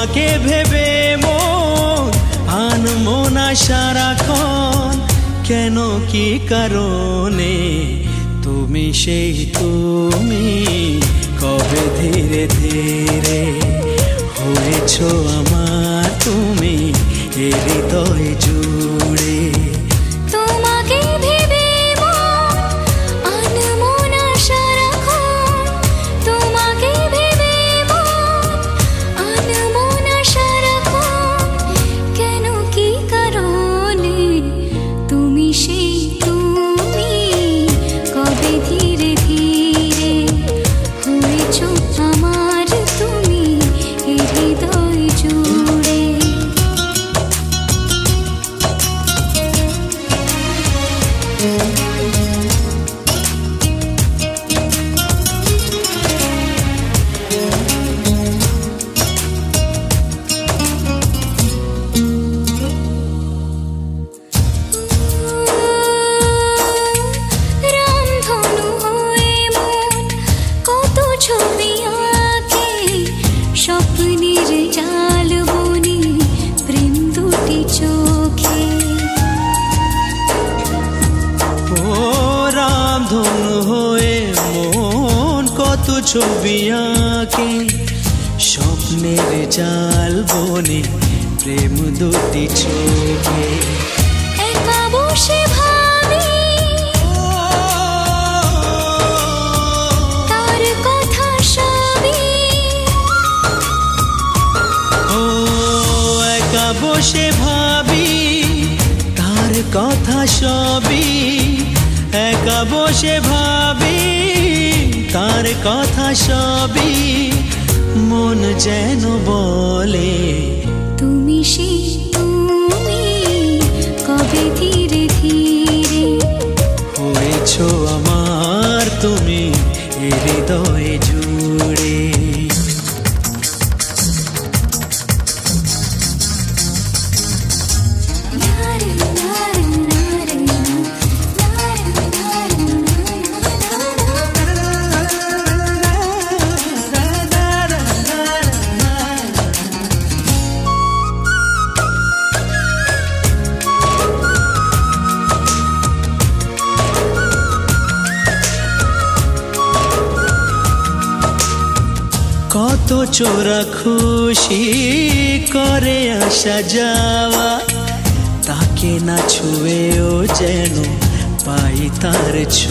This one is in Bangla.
তোমাকে ভেবে মন আনমো না সারাক্ষণ, কেন কি কারণে? তুমি সেই তুমি, কবে ধীরে ধীরে হয়েছো আমার তুমি এ হৃদয় জুড়ে। তোমাকে ভেবে মন আনমো না সারাক্ষণ, তোমাকে ভেবে মন আনমো না সারাক্ষণ, কেন কি কারণে? তুমি সেই তুমি, কবে ধীরে ধীরে হয়েছো আমার তুমি এ হৃদয় জুড়ে। রামধনু হয়ে মন কত ছবি আঁকে, স্বপ্নের জাল বুনি প্রেম দুটি চোখে। ও রামধনু হয়ে মন কত ছবি আঁকে, স্বপ্নের জাল বনে প্রেম দুটি চোখে। একা বসে ভাবি তার কথা সবই, ও একা বসে ভাবি তার কথা সবই, একা বসে ভাবি তার কথা সবই, মন যেন বলে তুমি সেই তুমি, কবে ধীরে ধীরে হয়েছো আমার তুমি এ হৃদয় জুড়ে। কত চোরা খুশি করে আসা যাওয়া, তাকে না ছুঁয়েও যেন পাই তার ছোঁয়া।